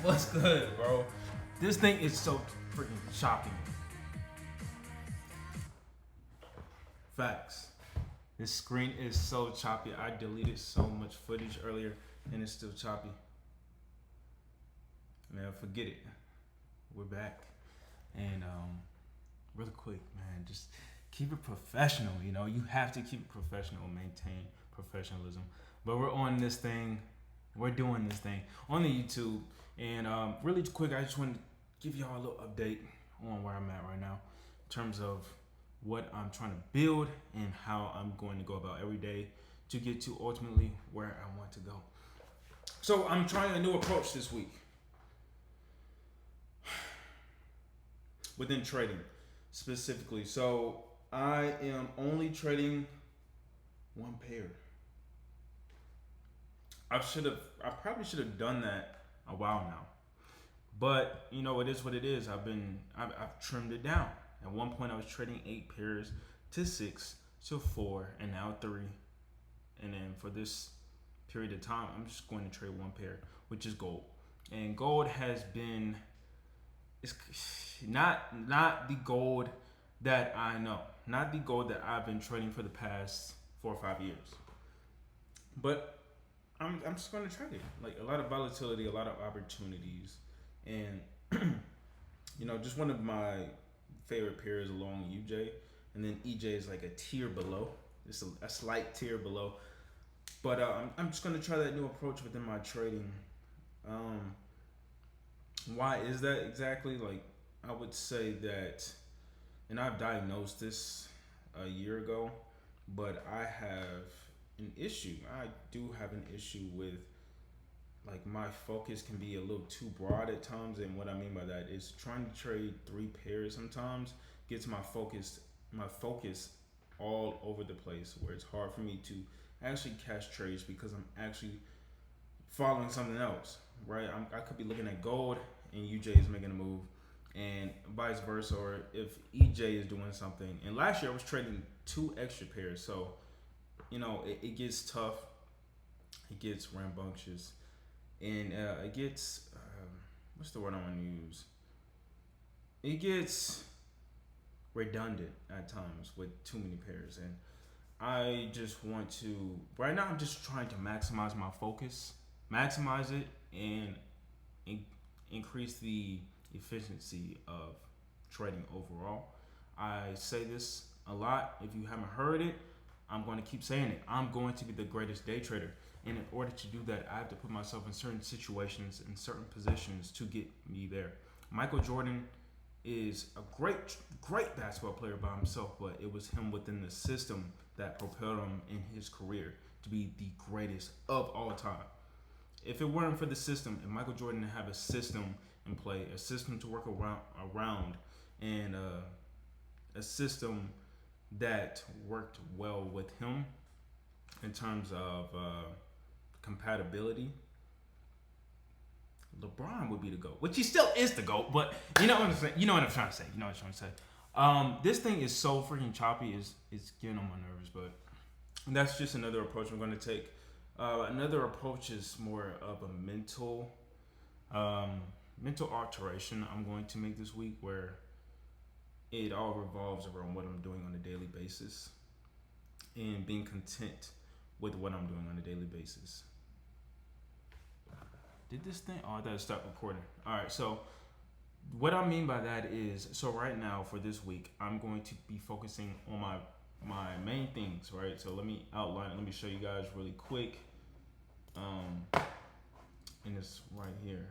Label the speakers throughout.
Speaker 1: What's good, bro? This thing is so freaking choppy. Facts. This screen is so choppy. I deleted so much footage earlier and it's still choppy. Man, forget it. We're back. And really quick, man, just keep it professional, you know. You have to keep it professional and maintain professionalism. But we're on this thing. We're doing this thing on the YouTube. And really quick, I just want to give y'all a little update on where I'm at right now in terms of what I'm trying to build and how I'm going to go about every day to get to ultimately where I want to go. So I'm trying a new approach this week within trading specifically. So I am only trading one pair. I probably should have done that a while now. But you know, it is what it is. I've trimmed it down. At one point, I was trading 8 pairs to 6 to 4, and now 3. And then for this period of time, I'm just going to trade one pair, which is gold. And gold has been, it's not the gold that I know, not the gold that I've been trading for the past 4 or 5 years. But I'm just going to trade it. Like a lot of volatility, a lot of opportunities, and you know, just one of my favorite pairs along UJ, and then EJ is like a tier below, just a slight tier below. But I'm just going to try that new approach within my trading. Why is that exactly? Like I would say that, and I've diagnosed this a year ago, but I have an issue. I do have an issue with, like, my focus can be a little too broad at times, and what I mean by that is trying to trade 3 pairs sometimes gets my focus all over the place, where it's hard for me to actually catch trades because I'm actually following something else, right? I could be looking at gold and UJ is making a move, and vice versa, or if EJ is doing something. And last year I was trading 2 extra pairs, so you know, it gets tough, it gets rambunctious, and it gets, what's the word I want to use? It gets redundant at times with too many pairs. And I just want to, right now, I'm just trying to maximize my focus, maximize it, and increase the efficiency of trading overall. I say this a lot. If you haven't heard it, I'm going to keep saying it. I'm going to be the greatest day trader. And in order to do that, I have to put myself in certain situations, in certain positions to get me there. Michael Jordan is a great basketball player by himself, but it was him within the system that propelled him in his career to be the greatest of all time. If it weren't for the system, if Michael Jordan didn't have a system in play, a system to work around, and a system that worked well with him in terms of compatibility, LeBron would be the GOAT, which he still is the GOAT, but you know what I'm saying. You know what I'm trying to say. You know what I'm trying to say. This thing is so freaking choppy. It's getting on my nerves, but that's just another approach I'm going to take. Another approach is more of a mental alteration I'm going to make this week, where it all revolves around what I'm doing on a daily basis and being content with what I'm doing on a daily basis. Did this thing? Oh, I thought it stopped recording. All right, so what I mean by that is, so right now for this week, I'm going to be focusing on my main things, right? So let me outline it. Let me show you guys really quick. And it's right here.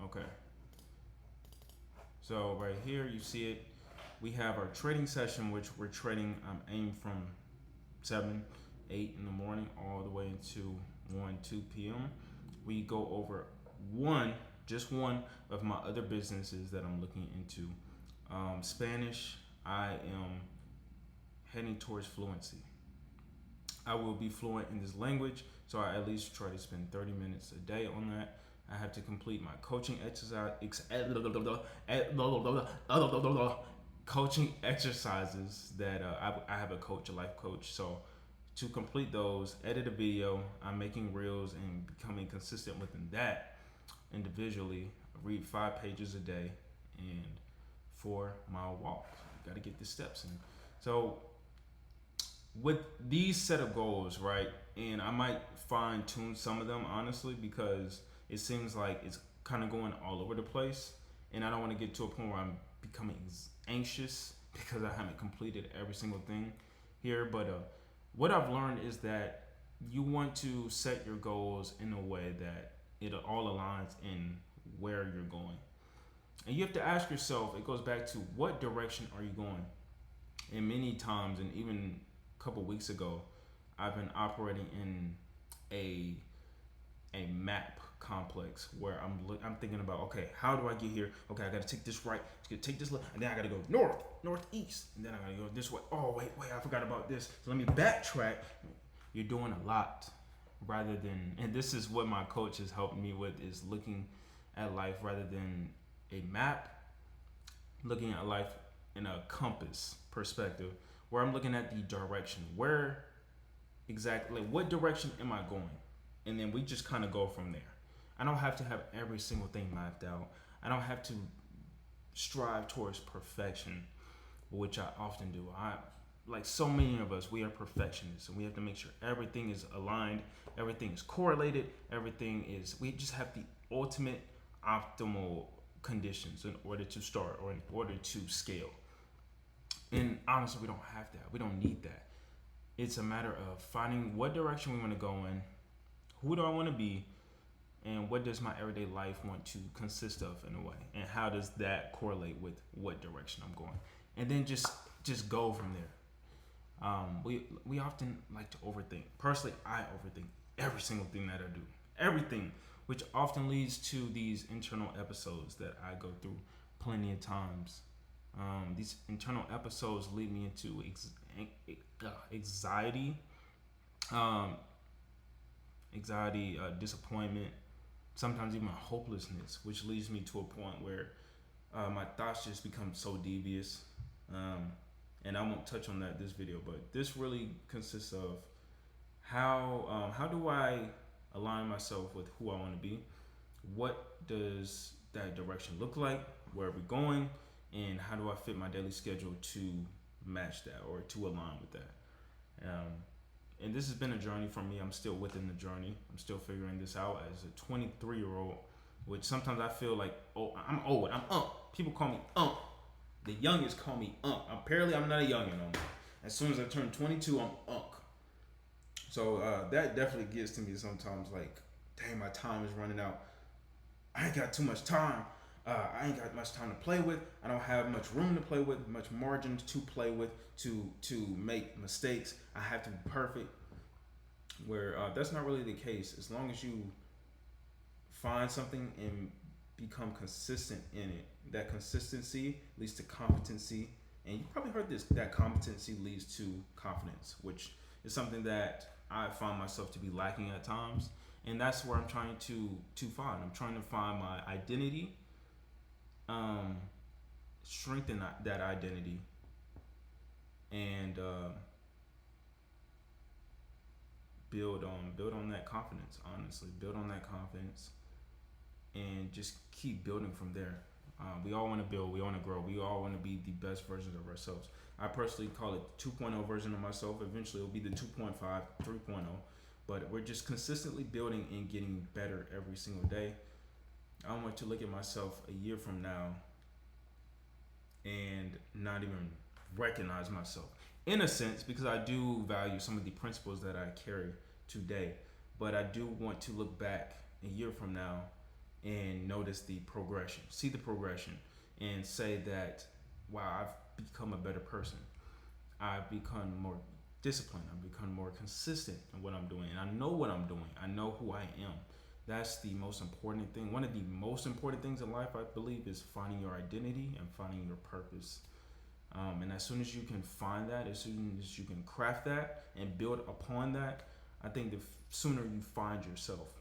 Speaker 1: Okay. So right here, you see it. We have our trading session, which we're trading aimed from 7, 8 in the morning all the way into 1, 2 p.m. We go over just one of my other businesses that I'm looking into. Spanish, I am heading towards fluency. I will be fluent in this language, so I at least try to spend 30 minutes a day on that. I have to complete my coaching exercises that I have a coach, a life coach. So To complete those, edit a video. I'm making reels and becoming consistent within that individually. Read 5 pages a day and 4 mile walk. Got to get the steps in. So with these set of goals, right? And I might fine tune some of them honestly because it seems like it's kind of going all over the place, and I don't want to get to a point where I'm becoming anxious because I haven't completed every single thing here. But what I've learned is that you want to set your goals in a way that it all aligns in where you're going, and you have to ask yourself. It goes back to what direction are you going? And many times, and even a couple weeks ago, I've been operating in a map complex where I'm thinking about, okay, how do I get here? Okay, I got to take this right, take this left, and then I got to go northeast, and then I got to go this way. Oh wait, I forgot about this. So let me backtrack. You're doing a lot rather than, and this is what my coach has helped me with, is looking at life rather than a map, looking at life in a compass perspective, where I'm looking at the direction. Where exactly, what direction am I going? And then we just kind of go from there. I don't have to have every single thing mapped out. I don't have to strive towards perfection, which I often do. Like so many of us, we are perfectionists, and we have to make sure everything is aligned, everything is correlated, we just have the ultimate optimal conditions in order to start or in order to scale. And honestly, we don't have that. We don't need that. It's a matter of finding what direction we want to go in, who do I want to be, and what does my everyday life want to consist of in a way, and how does that correlate with what direction I'm going, and then just go from there. We often like to overthink. Personally, I overthink every single thing that I do, everything, which often leads to these internal episodes that I go through plenty of times. These internal episodes lead me into anxiety, disappointment, sometimes even hopelessness, which leads me to a point where my thoughts just become so devious. And I won't touch on that this video, but this really consists of how do I align myself with who I want to be? What does that direction look like? Where are we going? And how do I fit my daily schedule to match that or to align with that? And this has been a journey for me. I'm still within the journey. I'm still figuring this out as a 23-year-old, which sometimes I feel like, oh, I'm old. I'm People call me The youngest call me Apparently, I'm not a youngin no more. As soon as I turn 22, I'm So that definitely gets to me sometimes. Like, dang, my time is running out. I ain't got too much time. I ain't got much time to play with. I don't have much room to play with, much margins to play with, to make mistakes. I have to be perfect. Where that's not really the case. As long as you find something and become consistent in it, that consistency leads to competency. And you probably heard this, that competency leads to confidence, which is something that I find myself to be lacking at times. And that's where I'm trying to find. I'm trying to find my identity, strengthen that identity, and build on that confidence. Honestly, build on that confidence, and just keep building from there. We all want to build. We want to grow. We all want to be the best versions of ourselves. I personally call it 2.0 version of myself. Eventually, it'll be the 2.5, 3.0. But we're just consistently building and getting better every single day. I want to look at myself a year from now and not even recognize myself, in a sense, because I do value some of the principles that I carry today. But I do want to look back a year from now and notice the progression, see the progression, and say that, wow, I've become a better person. I've become more disciplined. I've become more consistent in what I'm doing. And I know what I'm doing. I know who I am. That's the most important thing. One of the most important things in life, I believe, is finding your identity and finding your purpose. And as soon as you can find that, as soon as you can craft that and build upon that, I think the sooner you find yourself.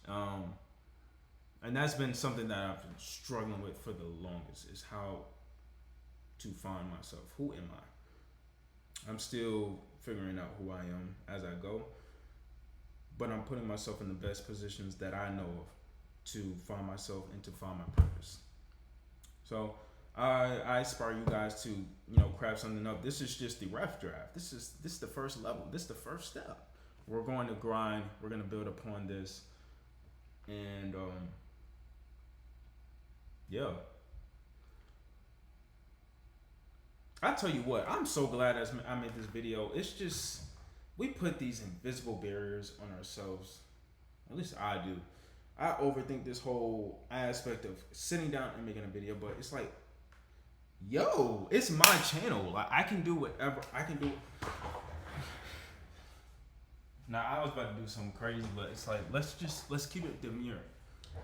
Speaker 1: And that's been something that I've been struggling with for the longest, is how to find myself. Who am I? I'm still figuring out who I am as I go, but I'm putting myself in the best positions that I know of to find myself and to find my purpose. So I aspire you guys to craft something up. This is just the rough draft. This is the first level. This is the first step. We're going to grind. We're going to build upon this, and yeah. I tell you what, I'm so glad I made this video. It's just we put these invisible barriers on ourselves. At least I do. I overthink this whole aspect of sitting down and making a video, but it's like, yo, it's my channel. Like I can do whatever I can do. Now I was about to do something crazy, but it's like let's keep it demure.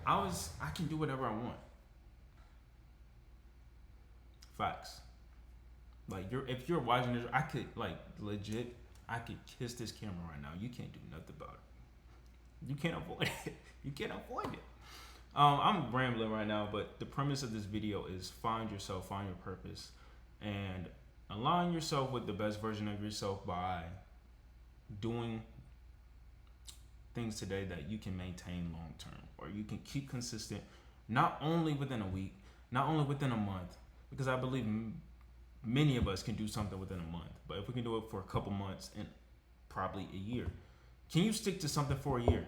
Speaker 1: I can do whatever I want. Facts. Like if you're watching this, I could like legit, I could kiss this camera right now. You can't do nothing about it. You can't avoid it. You can't avoid it. I'm rambling right now, but the premise of this video is find yourself, find your purpose, and align yourself with the best version of yourself by doing things today that you can maintain long term, or you can keep consistent, not only within a week, not only within a month, because I believe many of us can do something within a month, but if we can do it for a couple months and probably a year, can you stick to something for a year?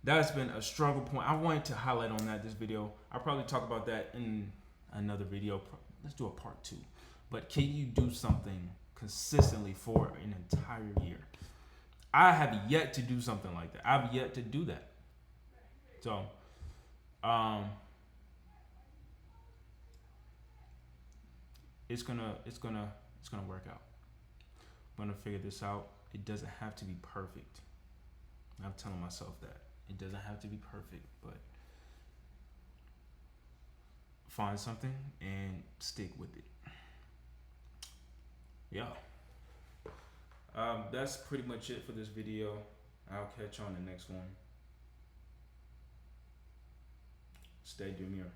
Speaker 1: That's been a struggle point. I wanted to highlight on that this video. I'll probably talk about that in another video. Let's do a part 2. But can you do something consistently for an entire year? I have yet to do something like that. I've yet to do that. So, it's gonna work out. I'm gonna figure this out. It doesn't have to be perfect. I'm telling myself that. It doesn't have to be perfect, but find something and stick with it. Yeah. That's pretty much it for this video. I'll catch you on the next one. Stay demure.